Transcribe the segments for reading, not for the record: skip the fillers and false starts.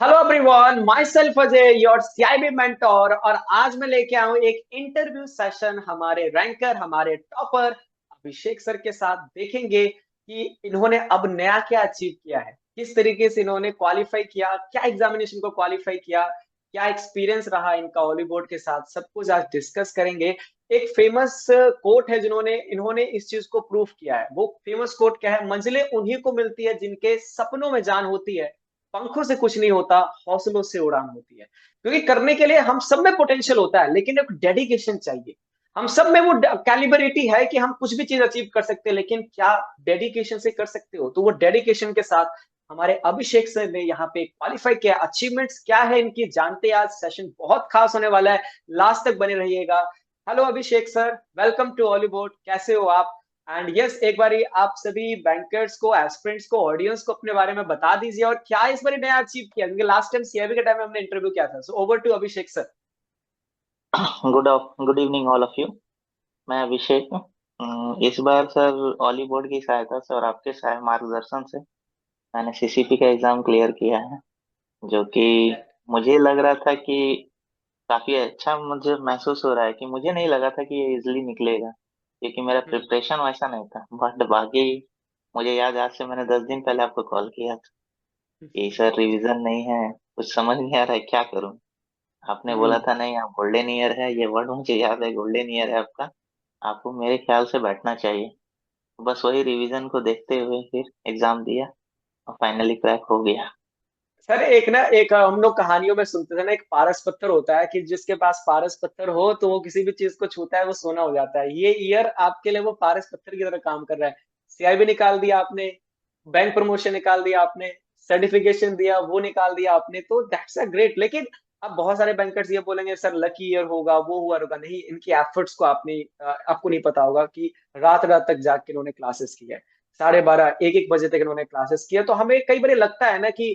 Hello everyone, my self Ajay, your CIB mentor. और आज मैं लेके आया हूँ एक इंटरव्यू सेशन हमारे रैंकर, हमारे टॉपर अभिषेक सर के साथ। देखेंगे कि इन्होंने अब नया क्या अचीव किया है, किस तरीके से इन्होंने क्वालिफाई किया, क्या एग्जामिनेशन को क्वालिफाई किया, क्या एक्सपीरियंस रहा इनका ऑली बोर्ड के साथ, सब कुछ आज डिस्कस करेंगे। एक फेमस कोट है जिन्होंने इन्होंने इस चीज को प्रूव किया है। वो फेमस कोट क्या है? मंजिलें उन्हीं को मिलती है जिनके सपनों में जान होती है, पंखों से कुछ नहीं होता, हौसलों से उड़ान होती है। क्योंकि करने के लिए हम सब में पोटेंशियल होता है, लेकिन एक डेडिकेशन चाहिए। हम सब में वो कैलिबरिटी है कि हम कुछ भी चीज अचीव कर सकते हैं, लेकिन क्या डेडिकेशन से कर सकते हो? तो वो डेडिकेशन के साथ हमारे अभिषेक सर ने यहाँ पे क्वालिफाई किया। अचीवमेंट्स क्या है इनकी जानते हैं। आज सेशन बहुत खास होने वाला है, लास्ट तक बने रहिएगा। Hello Abhishek sir, welcome to Hollywood. कैसे हो आप? एंड यस, एक बारी आप सभी बैंकर्स को, एस्पिरेंट्स को, ऑडियंस को अपने बारे में बता दीजिए और क्या इस बारी नया अचीव किया, क्योंकि लास्ट टाइम सीआईबी के टाइम में हमने इंटरव्यू किया था। So over to Abhishek sir. Good good evening all of you. मैं अभिषेक हूँ। इस बार सर ऑली बोर्ड की सहायता से और आपके मार्गदर्शन से मैंने सीसीपी का एग्जाम क्लियर किया है, जो कि मुझे लग रहा था कि काफी अच्छा मुझे महसूस हो रहा है कि मुझे नहीं लगा था कि ये इजिली निकलेगा, क्योंकि मेरा प्रिपरेशन वैसा नहीं था। बट बाकी मुझे याद है, आज से मैंने 10 दिन पहले आपको कॉल किया था कि सर रिवीजन नहीं है, कुछ समझ नहीं आ रहा है, क्या करूँ। आपने बोला था नहीं, आप गोल्डन ईयर है, ये वर्ड मुझे याद है, गोल्डन ईयर है आपका, आपको मेरे ख्याल से बैठना चाहिए। बस वही रिवीजन को देखते हुए फिर एग्जाम दिया और फाइनली क्रैक हो गया। सर एक ना, एक हम लोग कहानियों में सुनते थे ना, एक पारस पत्थर होता है कि जिसके पास पारस पत्थर हो तो वो किसी भी चीज को छूता है वो सोना हो जाता है। ये ईयर आपके लिए वो पारस पत्थर की तरह काम कर रहा है। सीआईबी निकाल दिया आपने, बैंक प्रमोशन निकाल दिया आपने, सर्टिफिकेशन दिया वो निकाल दिया आपने, तो दैट्स अ ग्रेट। लेकिन अब बहुत सारे बैंकर्स ये बोलेंगे सर लकी ईयर होगा, वो हुआ होगा। नहीं, इनकी एफर्ट्स को आपने आपको नहीं पता होगा कि रात रात तक जाग के इन्होंने क्लासेस की है। 12:30 एक एक बजे तक इन्होंने क्लासेस किया। तो हमें कई बार लगता है ना कि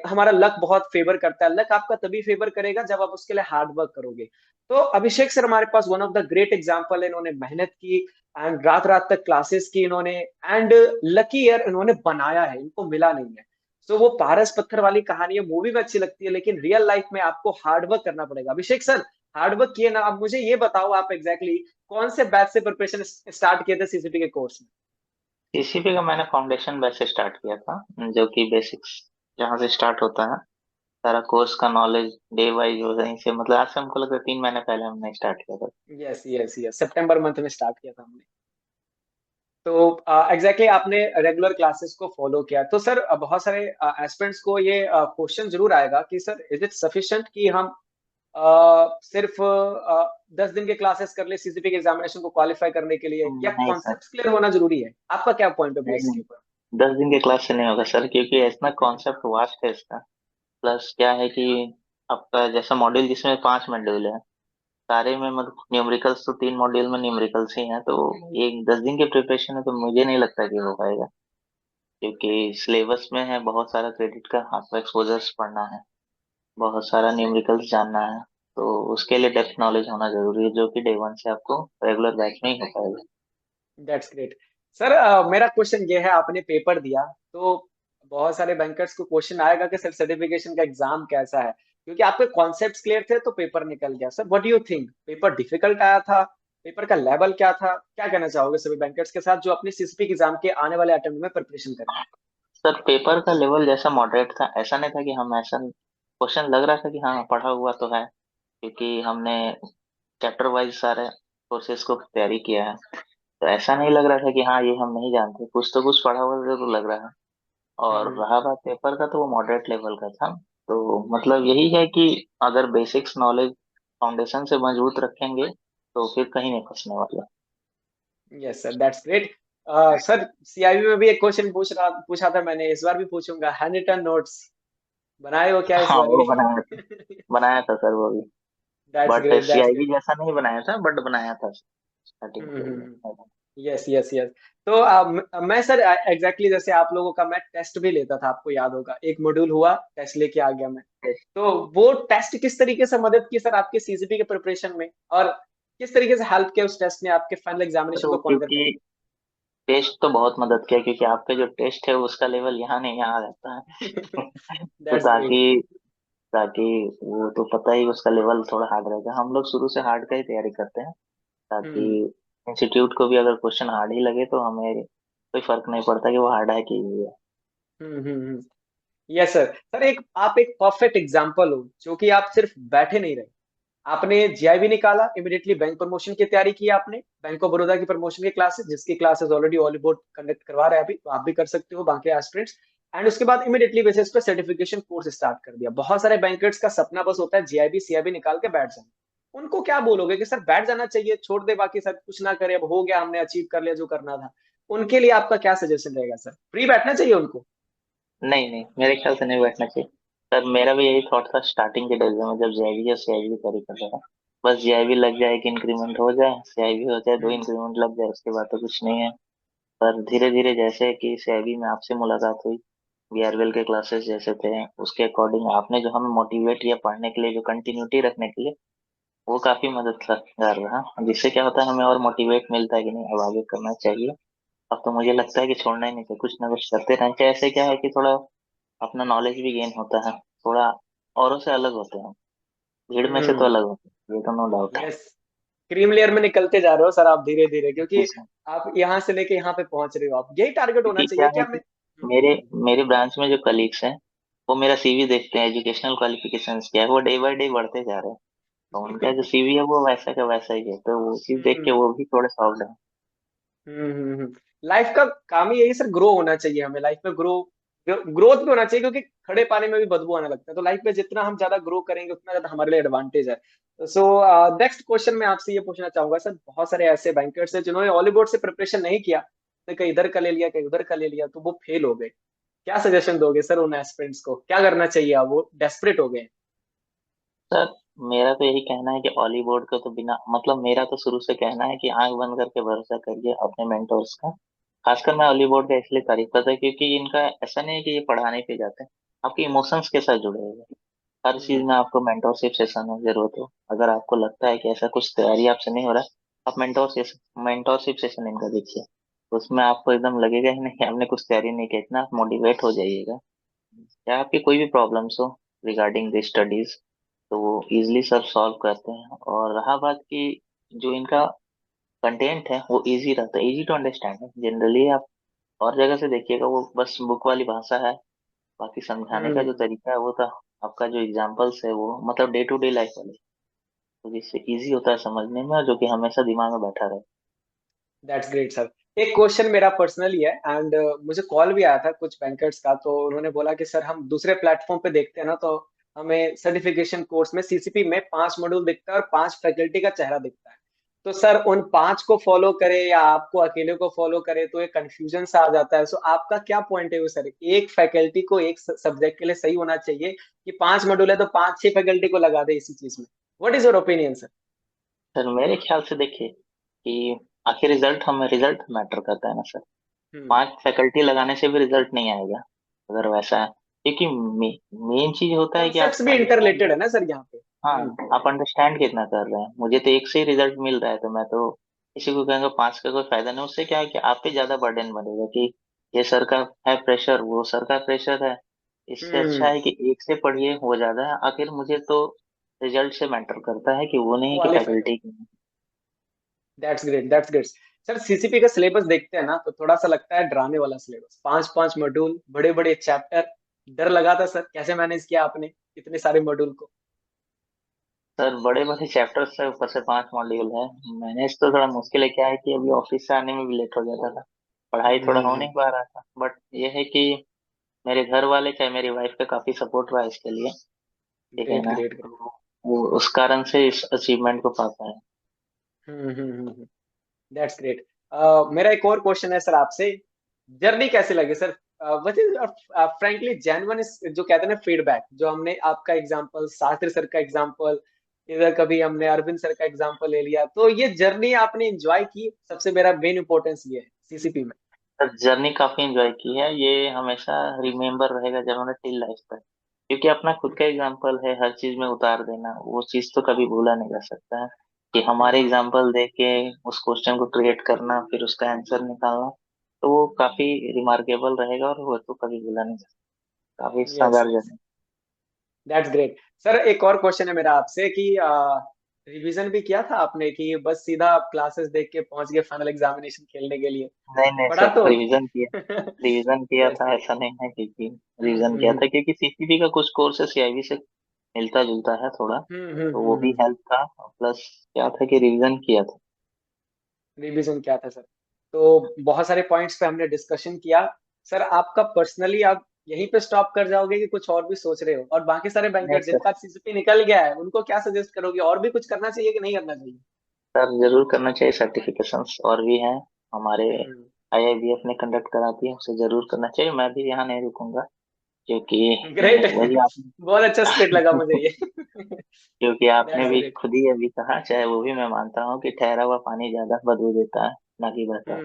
हमारा लक बहुत फेवर करता है। लक आपका तभी फेवर करेगा जब आप उसके लिए हार्ड वर्क करोगे। तो अभिषेक सर हमारे पास one of the great example है। इन्होंने मेहनत की एंड रात रात तक क्लासेस की इन्होंने, एंड लकी ईयर इन्होंने बनाया है, इनको मिला नहीं है। सो वो पारस पत्थर वाली कहानी है, मूवी में अच्छी लगती है, लेकिन रियल लाइफ में आपको हार्ड वर्क करना पड़ेगा। अभिषेक सर, हार्ड वर्क किए ना? अब मुझे ये बताओ, आप एग्जैक्टली कौन से बैच से प्रिपरेशन स्टार्ट किए थे सीसीपी के कोर्स में? सीसीपी का मैंने फाउंडेशन बैच से स्टार्ट किया था, जो कि बेसिक्स जहाँ से स्टार्ट होता है। सारा कोर्स का नॉलेज डे वाइज हो वहीं से, मतलब आज से हमको लगता है 3 महीने पहले हमने स्टार्ट किया था। यस यस यस, सितंबर मंथ में स्टार्ट किया था हमने। तो एग्जैक्टली आपने रेगुलर क्लासेस को फॉलो किया। तो सर बहुत सारे एस्पिरेंट्स को ये क्वेश्चन जरूर आएगा कि सर इज इट सफिशिएंट कि हम सिर्फ 10 दिन के क्लासेस कर ले सीसीपी के एग्जामिनेशन को क्वालिफाई करने के लिए, या नहीं सर, कॉन्सेप्ट्स क्लियर होना जरूरी है? आपका क्या पॉइंट ऑफ व्यू नहीं इसके नहीं, ऊपर? 10 दिन के क्लास से नहीं होगा सर, क्योंकि इतना कॉन्सेप्ट वास्ट है इसका। प्लस क्या है कि आपका जैसा मॉड्यूल जिसमें 5 मॉड्यूल है, सारे में मतलब न्यूमेरिकल्स तो 3 मॉड्यूल में न्यूमेरिकल्स ही हैं, तो एक 10 दिन के प्रिपरेशन है तो मुझे नहीं लगता कि हो पाएगा। क्योंकि सिलेबस में है बहुत सारा क्रेडिट का, आपको एक्सपोजर्स पढ़ना है, बहुत सारा न्यूमेरिकल्स जानना है, तो उसके लिए डेप्थ नॉलेज होना जरूरी है, जो कि डे वन से आपको रेगुलर बैच में ही हो पाएगा। That's great. सर मेरा क्वेश्चन ये है, आपने पेपर दिया तो बहुत सारे बैंकर्स को क्वेश्चन आएगा कि सर सर्टिफिकेशन का एग्जाम कैसा है? क्योंकि आपके कॉन्सेप्ट्स क्लियर थे तो पेपर निकल गया। Sir what do you think, paper difficult आया था? पेपर का लेवल क्या था? क्या कहना चाहोगे सभी बैंकर्स के साथ जो अपनी सीसीपी एग्जाम के आने वाले अटेम्प्ट में प्रिपरेशन कर रहे हैं? सर पेपर का लेवल जैसा मॉडरेट था, ऐसा नहीं था कि हम ऐसा क्वेश्चन लग रहा था कि हाँ पढ़ा हुआ तो है, क्योंकि हमने चैप्टर वाइज सारे कोर्सेज को तैयारी किया है। तो ऐसा नहीं लग रहा था कि हाँ ये हम नहीं जानते, कुछ तो कुछ पढ़ा हुआ जरूर लग रहा है। और हम्म। रहा बात पेपर का, तो वो मॉडरेट लेवल का था। तो मतलब यही है कि अगर बेसिक्स नॉलेज फाउंडेशन से मजबूत रखेंगे तो फिर कहीं नहीं फंसने वाले। Yes sir, that's great. Sir CIB में भी एक क्वेश्चन पूछा था मैंने, इस बार भी पूछूंगा। हैंड रिटन नोट्स बनाए हो क्या इस हाँ बार वो भी? बनाया था सर वो भी। That's but great, that's CIB great. जैसा नहीं बनाया था, बट बनाया था स्टार्टिंग के लिए। Yes yes yes. तो मैं सर एग्जैक्टली जैसे आप लोगों का मैं टेस्ट भी लेता था, आपको याद होगा, एक मॉड्यूल हुआ टेस्ट लेके आ गया मैं। तो वो टेस्ट किस तरीके से मदद की सर आपके सीसीपी के प्रिपरेशन में, और किस तरीके से हेल्प किया उस टेस्ट ने आपके फाइनल एग्जामिनेशन तो को कॉन्कर करने क्योंकि टेस्ट तो बहुत मदद किया, क्योंकि आपका जो टेस्ट है उसका लेवल यहाँ नहीं यहाँ रहता है। में? तो दैट्स ताकि ग्रेट। ताकि वो तो पता ही उसका लेवल थोड़ा हार्ड रहेगा। हम लोग शुरू से हार्ड का ही तैयारी करते हैं, ताकि हम्म इंस्टीट्यूट को भी अगर क्वेश्चन हार्ड ही लगे तो हमें कोई फर्क नहीं पड़ता कि वो हार्ड है कि easy है। हम्म। Yes sir. सर एक आप एक परफेक्ट एग्जांपल हो, जो कि आप सिर्फ बैठे नहीं रहे, आपने जीआईबी निकाला, इमीडिएटली बैंक प्रमोशन की तैयारी की आपने, बैंक ऑफ बड़ौदा की प्रमोशन की क्लासेस, जिसकी classes already all board conduct करवा रहा है अभी, तो आप भी कर सकते हो, बाकी एस्पिरेंट्स। एंड उसके बाद इमीडिएटली बेसिस पे सर्टिफिकेशन कोर्स स्टार्ट कर दिया। बहुत सारे बैंकर्स का सपना बस होता है जीआईबी सीआईबी निकाल के बैठ जाना। उनको क्या बोलोगे कि सर बैठ जाना चाहिए, छोड़ दे, बाकी सब कुछ ना करे, अब हो गया, हमने अचीव कर लिया जो करना था? उनके लिए आपका क्या सजेशन रहेगा सर? फ्री बैठना चाहिए उनको? नहीं नहीं, मेरे ख्याल से नहीं बैठना चाहिए। सर मेरा भी यही थॉट था स्टार्टिंग के डेज में, जब जेआईबी या सीआईबी की तैयारी कर रहा था। बस जेआईबी लग जाए, एक इंक्रीमेंट हो जाए, सीआईबी हो जाए, दो हम्म इंक्रीमेंट लग जाए, उसके बाद तो कुछ नहीं है। पर धीरे धीरे जैसे कि सीआईबी में आपसे मुलाकात हुई, बीआरबीएल के क्लासेस जैसे थे, उसके अकॉर्डिंग आपने जो हमें मोटिवेट किया पढ़ने के लिए, जो कंटिन्यूटी रखने के लिए, वो काफी मददगार रहा। जिससे क्या होता है, हमें और मोटिवेट मिलता है कि नहीं अब आगे करना चाहिए। अब तो मुझे लगता है कि छोड़ना ही नहीं चाहिए, कुछ ना कुछ करते रहना चाहिए। ऐसे क्या है कि थोड़ा अपना नॉलेज भी गेन होता है, थोड़ा औरों से अलग होते हैं, भीड़ में से तो हम्म। अलग होते हैं, ये तो नो डाउट है। यस। क्रीम लेयर में निकलते जा रहे हो सर आप धीरे धीरे, क्योंकि इसमें आप यहाँ से लेके यहाँ पे पहुंच रहे हो। आप यही टारगेट होना क्योंकि क्या चाहिए कि है हमें। कि मेरे मेरे ब्रांच में जो कलीग्स हैं, वो मेरा सीवी देखते हैं, एजुकेशनल क्वालिफिकेशंस क्या है, वो डे बाय डे बढ़ते जा रहे हैं। तो उनका जो सीवी है वो वैसा का वैसा ही है, तो वो चीज देख के हम्म वो भी थोड़े सॉफ्ट है। लाइफ का काम ही यही सर, ग्रो होना चाहिए हमें, लाइफ में ग्रोथ भी होना चाहिए, क्योंकि खड़े पानी में भी बदबू आने लगता है। तो लाइफ में जितना हम ज्यादा ग्रो करेंगे, उतना ज्यादा हमारे लिए एडवांटेज है। सो नेक्स्ट क्वेश्चन मैं आपसे ये पूछना चाहूंगा सर, बहुत सारे ऐसे बैंकर्स हैं जिन्होंने ऑलीबोर्ड से प्रिपरेशन नहीं किया, तो कहीं इधर का ले लिया, कहीं उधर का ले लिया, तो वो फेल हो गए। क्या सजेशन दोगे सर उन एस्पिरेंट्स को, क्या करना चाहिए? अब वो डेस्परेट हो गए हैं। सर मेरा तो यही कहना है कि ऑली बोर्ड को तो बिना मतलब, मेरा तो शुरू से कहना है कि आंख बंद करके भरोसा करिए अपने मेंटोर्स का। खासकर मैं ऑली बोर्ड का इसलिए तारीफ करता हूँ क्योंकि इनका ऐसा नहीं है कि ये पढ़ाने पे जाते हैं, आपके इमोशंस के साथ जुड़े हुए हैं। हर चीज हम्म में आपको मेंटोरशिप सेशन में जरूरत हो, अगर आपको लगता है कि ऐसा कुछ तैयारी आपसे नहीं हो रहा है, आप मेंटोरशिप सेशन इनका देखिए। उसमें आपको एकदम लगेगा ही नहीं कि आपने कुछ तैयारी नहीं की, इतना आप मोटिवेट हो जाइएगा। या आपकी कोई भी प्रॉब्लम्स हो रिगार्डिंग द स्टडीज, तो वो इजिली सब सॉल्व करते हैं। और रहा बात की, जो इनका कंटेंट है वो इजी रहता है, इजी टू अंडरस्टैंड है जनरली। आप और जगह से देखिएगा, वो बस बुक वाली भाषा है, बाकी समझाने का जो हम्म। तरीका है वो था, आपका जो एग्जाम्पल्स है वो मतलब डे टू डे लाइफ वाले, तो जिससे इजी होता है समझने में, और जो कि हमेशा दिमाग में बैठा रहे। That's great sir. एक क्वेश्चन मेरा पर्सनली है, एंड मुझे कॉल भी आया था कुछ बैंकर्स का, तो उन्होंने बोला कि सर हम दूसरे प्लेटफॉर्म पे देखते हैं ना, तो हमें सर्टिफिकेशन कोर्स में सीसीपी में 5 मॉड्यूल दिखता है और 5 फैकल्टी का चेहरा दिखता है। तो सर उन 5 को फॉलो करे या आपको अकेले को फॉलो करे, तो एक कंफ्यूजन सा आ जाता है। सो आपका क्या पॉइंट है सर? एक फैकल्टी को एक सब्जेक्ट के लिए सही होना चाहिए, कि 5 मॉड्यूल है तो 5 6 फैकल्टी को लगा दे इसी चीज में? What is your opinion sir? Sir मेरे ख्याल से देखिए कि आखिर रिजल्ट मैटर करता है ना सर। हम्म। 5 फैकल्टी लगाने से भी रिजल्ट नहीं आएगा अगर वैसा है, क्योंकि मेन चीज होता है कि आप कॉन्सेप्ट्स भी अंडरस्टैंड। इंटरलेटेड है ना सर यहाँ पे। हाँ, आप अंडरस्टैंड कितना कर रहे हैं। मुझे तो एक से ही रिजल्ट मिल रहा है, तो मैं तो किसी को कहूँगा 5 का कोई फायदा नहीं। उससे क्या है कि आप पे ज्यादा बर्डन बढ़ेगा कि ये सर का है प्रेशर, वो सर का प्रेशर है। इससे अच्छा हम्म। है कि एक से पढ़िए, वो ज्यादा है। आखिर मुझे तो रिजल्ट से मैटर करता है, कि वो नहीं कि क्वालिफाई हो। फैकल्टी की। That's great, that's great. Sir CCP का सिलेबस देखते हैं ना, तो थोड़ा सा लगता है डराने वाला सिलेबस, 5 5 मॉड्यूल, बड़े बड़े चैप्टर। डर लगा था सर, कैसे मैनेज किया आपने इतने सारे मॉड्यूल को? सर बड़े बड़े चैप्टर्स से ऊपर से 5 मॉड्यूल है, मैनेज तो थोड़ा मुश्किल है। क्या है कि अभी ऑफिस से आने में भी लेट हो जाता था, पढ़ाई थोड़ा हो नहीं हम्म। पा रहा था। बट ये है कि मेरे घर वाले चाहे मेरी वाइफ का काफी सपोर्ट रहा इसके लिए, ठीक है ग्रेट ना। Great great. तो वो उस कारण से इस अचीवमेंट को पा पाए। हम्म। That's great. मेरा एक और क्वेश्चन है सर आपसे। जर्नी कैसी लगी sir? What is frankly genuine, जो कहते हैं ना फीडबैक, जो हमने आपका एग्जांपल, शास्त्री सर का एग्जांपल, इधर कभी हमने अरविंद सर का एग्जांपल ले लिया, तो ये जर्नी आपने एंजॉय की? सबसे मेरा मेन इंपॉर्टेंस ये है सीसीपी में। सर जर्नी काफी एंजॉय की है, ये हमेशा रिमेम्बर रहेगा जब हमें टिल लाइफ तक, क्योंकि अपना खुद का एग्जाम्पल है, हर चीज में उतार देना वो चीज तो कभी भूला नहीं जा सकता है। कि हमारे हम्म। एग्जाम्पल दे के उस क्वेश्चन को क्रिएट करना, फिर उसका आंसर निकालना, तो वो काफी रिमार्केबल रहेगा, और वो तो कभी भूला नहीं जा सकता। काफी यस शानदार yes. Journey. That's great sir. एक और क्वेश्चन है मेरा आपसे कि रिवीजन भी किया था आपने कि बस सीधा आप क्लासेस देख के पहुंच गए फाइनल एग्जामिनेशन खेलने के लिए? नहीं नहीं पढ़ा सर, तो रिवीजन किया दैट्स था, ग्रेट। ऐसा नहीं है, क्योंकि रिवीजन किया था क्योंकि सीसीपी का कुछ कोर्स सीआईबी से मिलता जुलता है थोड़ा, तो वो भी हेल्प था, प्लस क्या था कि रिवीजन किया था। रिवीजन क्या था सर? तो बहुत सारे पॉइंट्स पे हमने डिस्कशन किया। सर आपका पर्सनली आप यहीं पे स्टॉप कर जाओगे कि कुछ और भी सोच रहे हो? और बाकी सारे नहीं बैंकर्स सर, जिनका सीसीपी निकल गया है उनको क्या सजेस्ट करोगे, और भी कुछ करना चाहिए कि नहीं करना चाहिए? सर जरूर करना चाहिए, सर्टिफिकेशंस और भी हैं हमारे, हम्म। आईआईबीएफ ने कंडक्ट कराती है, उसे जरूर करना चाहिए। मैं भी यहाँ नहीं रुकूंगा, क्योंकि ग्रेट वही आप बहुत अच्छा स्पिरिट लगा मुझे ये क्योंकि आपने दैट्स भी ग्रेट। खुद ही अभी कहा, चाहे वो भी मैं मानता हूँ कि ठहरा हुआ पानी ज्यादा बदबू देता है, ना कि बहता हुआ।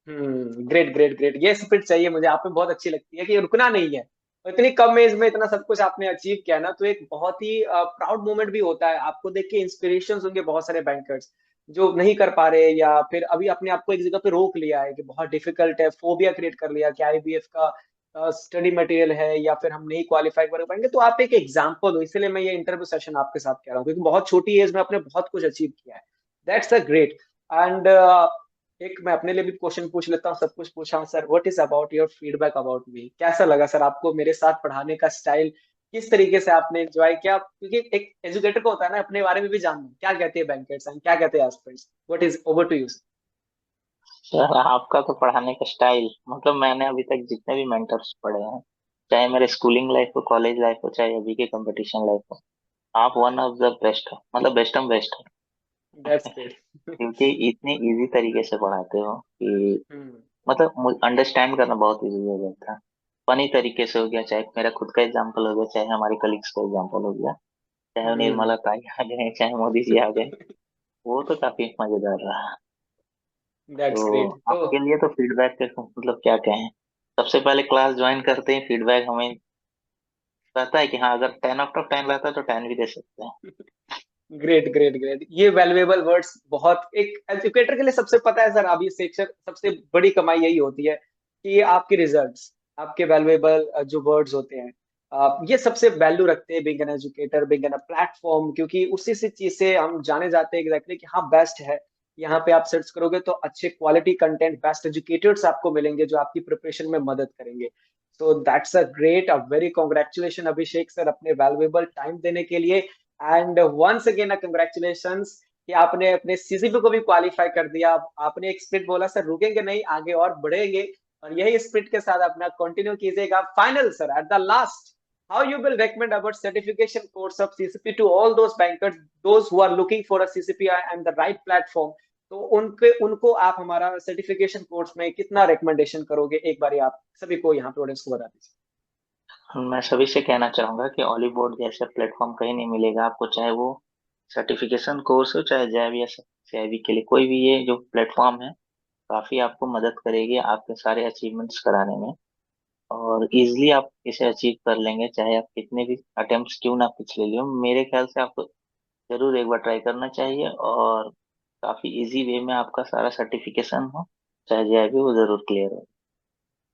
हम्म। ग्रेट ग्रेट ग्रेट, ये स्पिरिट चाहिए मुझे, आप में बहुत अच्छी लगती है कि रुकना नहीं है। और इतनी कम एज में इतना सब कुछ आपने अचीव किया ना, तो एक बहुत ही प्राउड मोमेंट भी होता है। आपको देख के इंस्पिरेशन होंगे बहुत सारे बैंकर्स जो नहीं कर पा रहे, या फिर अभी अपने आप को एक जगह पे रोक लिया है कि बहुत डिफिकल्ट है, फोबिया क्रिएट कर लिया कि आईबीएफ का स्टडी मटेरियल है या फिर हम नहीं क्वालिफाई कर पाएंगे। तो आप एक एग्जाम्पल हो, इसलिए मैं ये इंटरव्यू सेशन आपके साथ कह रहा हूँ, क्योंकि बहुत छोटी एज में आपने बहुत कुछ अचीव किया है। That's a great. एंड एक मैं अपने लिए भी क्वेश्चन पूछ लेता हूँ, सब कुछ पूछा sir. What is about your feedback about me? कैसा लगा सर आपको मेरे साथ पढ़ाने का स्टाइल? किस तरीके से आपने एंजॉय किया? क्योंकि एक एजुकेटर को होता है ना अपने बारे में भी जानना, क्या कहते हैं बैंकर्स एंड क्या कहते हैं aspirants. What is over to you? Sir आपका तो पढ़ाने का स्टाइल, मतलब मैंने अभी तक जितने भी मेंटर्स पढ़े हैं, चाहे मेरे स्कूलिंग लाइफ हो, कॉलेज लाइफ हो, चाहे अभी के कंपटीशन लाइफ हो, आप वन ऑफ द बेस्ट हो, मतलब बेस्ट ऑफ बेस्ट हो। दैट्स ग्रेट क्योंकि इतनी इजी तरीके से पढ़ाते हो कि मतलब अंडरस्टैंड करना बहुत इजी हो जाता है। फनी तरीके से हो गया, चाहे मेरा खुद का एग्जांपल हो गया, चाहे हमारे कलीग्स का एग्जांपल हो गया, चाहे वो निर्मला ताई आ गए, चाहे मोदी जी आ गए, वो तो काफी मजेदार रहा। दैट्स तो ग्रेट। तो आपके लिए तो फीडबैक के मतलब क्या कहें। सबसे पहले क्लास ज्वाइन करते ही फीडबैक हमें रहता है कि हाँ, अगर 10 आउट ऑफ 10 रहता है तो 10 भी दे सकते हैं। ग्रेट ग्रेट ग्रेट, ये वैल्यूएबल वर्ड्स बहुत एक एजुकेटर के लिए सबसे पता है सर, अभी शिक्षक सबसे बड़ी कमाई यही होती है कि आपके रिजल्ट्स, आपके वैल्यूएबल जो वर्ड्स होते हैं, ये सबसे वैल्यू रखते हैं being an educator, being an platform. क्योंकि उसी से चीज से हम जाने जाते हैं एग्जैक्टली कि हाँ बेस्ट है। यहाँ पे आप सर्च करोगे तो अच्छे क्वालिटी कंटेंट, बेस्ट एजुकेटर्स आपको मिलेंगे जो आपकी प्रिपरेशन में मदद करेंगे। So that's a great, a very congratulation Abhishek sir अपने वैल्यूएबल टाइम देने के लिए। एंड वंस अगेन कंग्रेचुलेशंस कि आपने अपने सीसीपी को भी क्वालिफाई कर दिया। आपने एक स्प्रिट बोला सर, रुकेंगे नहीं, आगे और बढ़ेंगे, और यही स्प्रिट के साथ अपना कंटिन्यू कीजिएगा। Final sir, at the last, how you will recommend about certification course of CCP to all those bankers, those who are looking for a CCP and the right platform? तो उनके उनको आप हमारा certification course में कितना recommendation करोगे? एक बार आप सभी को यहाँ पे ऑडियंस को बता दीजिए। मैं सभी से कहना चाहूंगा कि ऑली बोर्ड जैसा प्लेटफॉर्म कहीं नहीं मिलेगा आपको, चाहे वो सर्टिफिकेशन कोर्स हो, चाहे जैव या सीआईबी के लिए कोई भी, ये जो प्लेटफॉर्म है काफी आपको मदद करेगी आपके सारे अचीवमेंट्स कराने में, और इजिली आप इसे अचीव कर लेंगे, चाहे आप कितने भी अटेम्प्ट्स क्यों ना पिछले लिए हो। मेरे ख्याल से आपको जरूर एक बार ट्राई करना चाहिए, और काफी इजी वे में आपका सारा सर्टिफिकेशन हो, चाहे जैव हो, वो जरूर क्लियर हो।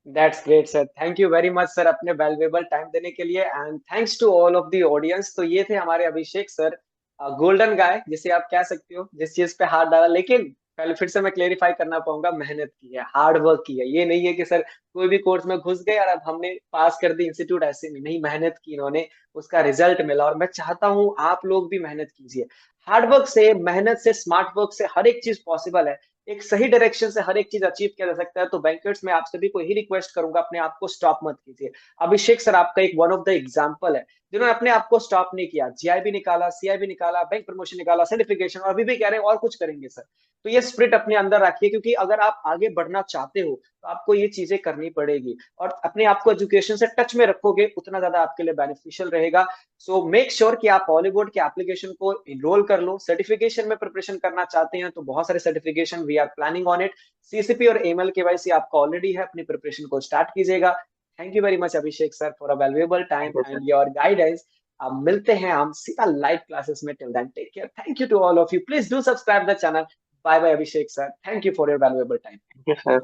That's great sir, thank you very much sir अपने वैल्यूएबल टाइम देने के लिए, and thanks to all of the audience. तो ये थे हमारे अभिषेक सर, गोल्डन गाय जिसे आप कह सकते हो, जिस चीज पे हाथ डाला। लेकिन पहले फिर से मैं क्लेरिफाई करना पाऊंगा, मेहनत की है, हार्ड वर्क की है। ये नहीं है कि सर कोई भी कोर्स में घुस गए और अब हमने पास कर दी इंस्टीट्यूट, ऐसे नहीं, नहीं, मेहनत की इन्होंने, उसका रिजल्ट मिला। और मैं चाहता हूँ आप लोग भी मेहनत कीजिए। हार्ड वर्क से, मेहनत से, स्मार्ट वर्क से हर एक चीज पॉसिबल है। एक सही डायरेक्शन से हर एक चीज अचीव किया जा सकता है। तो बैंकर्स में आप सभी को ही रिक्वेस्ट करूंगा, अपने आप को स्टॉप मत कीजिए। अभिषेक सर आपका एक वन ऑफ द एग्जांपल है जिन्होंने अपने आप को स्टॉप नहीं किया, जीआईबी निकाला, सीआईबी निकाला, बैंक प्रमोशन निकाला, सर्टिफिकेशन, और अभी भी कह रहे हैं और कुछ करेंगे सर। तो ये स्प्रिट अपने अंदर रखिए, क्योंकि अगर आप आगे बढ़ना चाहते हो तो आपको ये चीजें करनी पड़ेगी। और अपने आप को एजुकेशन से टच में रखोगे उतना ज्यादा आपके लिए बेनिफिशियल रहेगा। सो मेक श्योर कि आप बॉलीवुड के एप्लीकेशन को इनरोल कर लो। सर्टिफिकेशन में प्रिपरेशन करना चाहते हैं तो बहुत सारे certification we are planning on it. CCP और एमएल केवाईसी आपका ऑलरेडी है, अपनी प्रिपरेशन को स्टार्ट कीजिएगा। Thank you very much Abhishek sir for a valuable time thank you sir. And your guidance. अब मिलते हैं हम सीधा लाइव क्लासेस में। Till then take care, thank you to all of you, please do subscribe the channel. Bye bye Abhishek sir, thank you for your valuable time. Thank you sir.